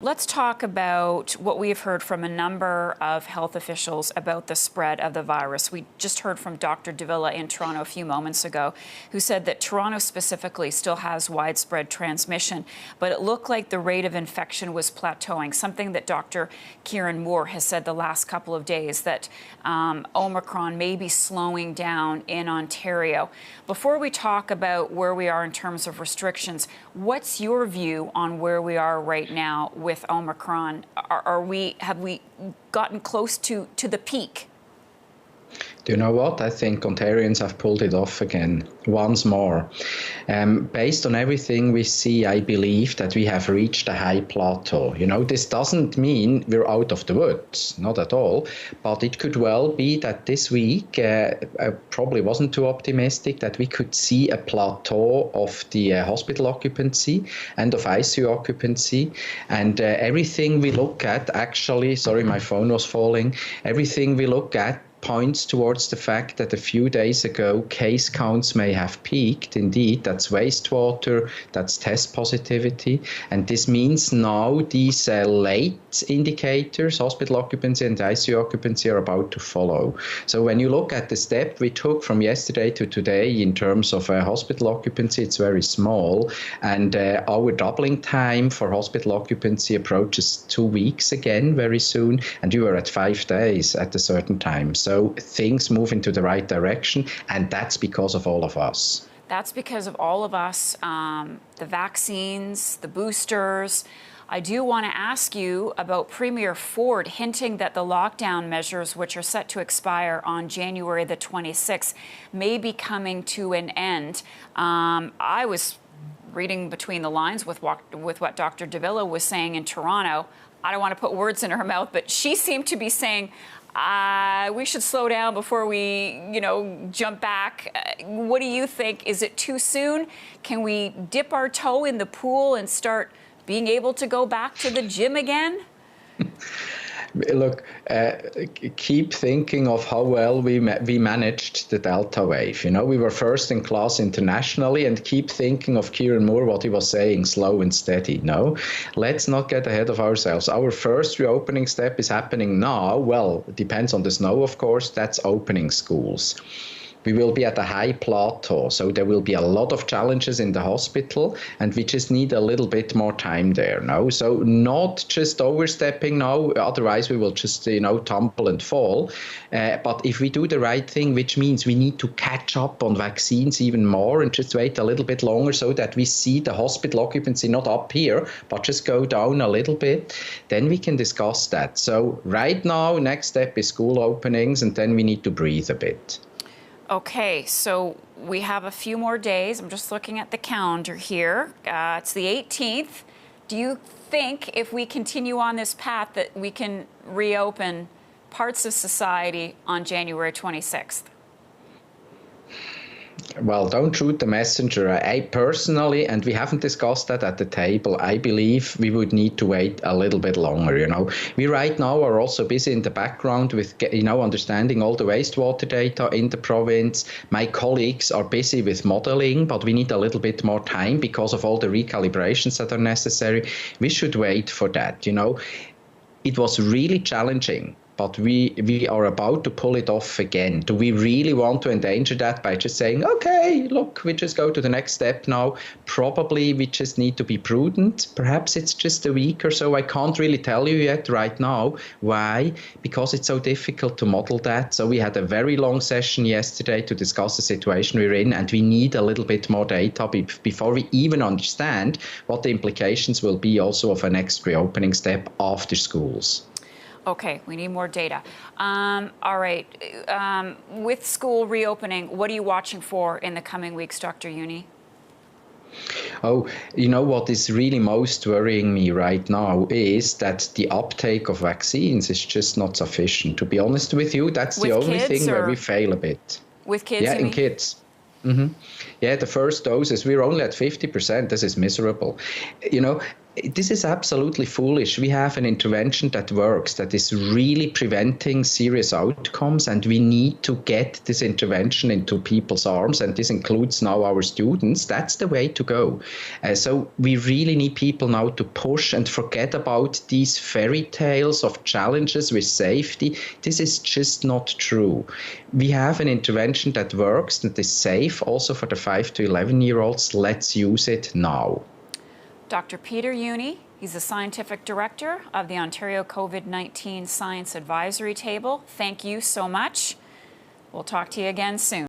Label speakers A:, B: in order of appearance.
A: Let's talk about what we have heard from a number of health officials about the spread of the virus. We just heard from Dr. Davila in Toronto a few moments ago, who said that Toronto specifically still has widespread transmission, but it looked like the rate of infection was plateauing, something that Dr. Kieran Moore has said the last couple of days, that Omicron may be slowing down in Ontario. Before we talk about where we are in terms of restrictions, what's your view on where we are right now with Omicron? Have we gotten close to the peak?
B: Do you know what? I think Ontarians have pulled it off again, once more. Based on everything we see, I believe that we have reached a high plateau. You know, this doesn't mean we're out of the woods, not at all. But it could well be that this week, I probably wasn't too optimistic, that we could see a plateau of the hospital occupancy and of ICU occupancy. And everything we look at, actually, sorry, my phone was falling, everything we look at points towards the fact that a few days ago case counts may have peaked. Indeed, that's wastewater, that's test positivity. And this means now these late indicators, hospital occupancy and ICU occupancy, are about to follow. So when you look at the step we took from yesterday to today in terms of hospital occupancy, it's very small. And our doubling time for hospital occupancy approaches 2 weeks again very soon. And we were at 5 days at a certain time. So things move into the right direction, and that's because of all of us.
A: That's because of all of us, the vaccines, the boosters. I do want to ask you about Premier Ford hinting that the lockdown measures, which are set to expire on January the 26th, may be coming to an end. I was reading between the lines with what Dr. Davila was saying in Toronto. I don't want to put words in her mouth, but she seemed to be saying, we should slow down before we, jump back. What do you think? Is it too soon? Can we dip our toe in the pool and start being able to go back to the gym again?
B: Look, keep thinking of how well we managed the Delta wave. You know, we were first in class internationally, and keep thinking of Kieran Moore, what he was saying, slow and steady. No, let's not get ahead of ourselves. Our first reopening step is happening now. Well, it depends on the snow, of course. That's opening schools. We will be at a high plateau, so there will be a lot of challenges in the hospital, and we just need a little bit more time there now. So not just overstepping now, otherwise we will just, tumble and fall. But if we do the right thing, which means we need to catch up on vaccines even more and just wait a little bit longer so that we see the hospital occupancy not up here, but just go down a little bit, then we can discuss that. So right now, next step is school openings, and then we need to breathe a bit.
A: Okay, so we have a few more days. I'm just looking at the calendar here. It's the 18th. Do you think if we continue on this path that we can reopen parts of society on January 26th?
B: Well, don't shoot the messenger. I personally, and we haven't discussed that at the table, I believe we would need to wait a little bit longer. We right now are also busy in the background with, understanding all the wastewater data in the province. My colleagues are busy with modeling, but we need a little bit more time because of all the recalibrations that are necessary. We should wait for that. It was really challenging, but we are about to pull it off again. Do we really want to endanger that by just saying, okay, look, we just go to the next step now? Probably we just need to be prudent. Perhaps it's just a week or so. I can't really tell you yet right now. Why? Because it's so difficult to model that. So we had a very long session yesterday to discuss the situation we're in, and we need a little bit more data before we even understand what the implications will be also of a next reopening step after schools.
A: Okay, we need more data. All right. With school reopening, what are you watching for in the coming weeks, Dr. Juni?
B: Oh, what is really most worrying me right now is that the uptake of vaccines is just not sufficient. To be honest with you, that's the only thing where we fail a bit.
A: With kids?
B: Yeah, in kids. Mm-hmm. Yeah, the first doses, we're only at 50%. This is miserable. This is absolutely foolish. We have an intervention that works, that is really preventing serious outcomes, and we need to get this intervention into people's arms, and this includes now our students. That's the way to go. So we really need people now to push and forget about these fairy tales of challenges with safety. This is just not true. We have an intervention that works, that is safe, also for the 5 to 11-year-olds. Let's use it now.
A: Dr. Peter Juni, he's the Scientific Director of the Ontario COVID-19 Science Advisory Table. Thank you so much. We'll talk to you again soon.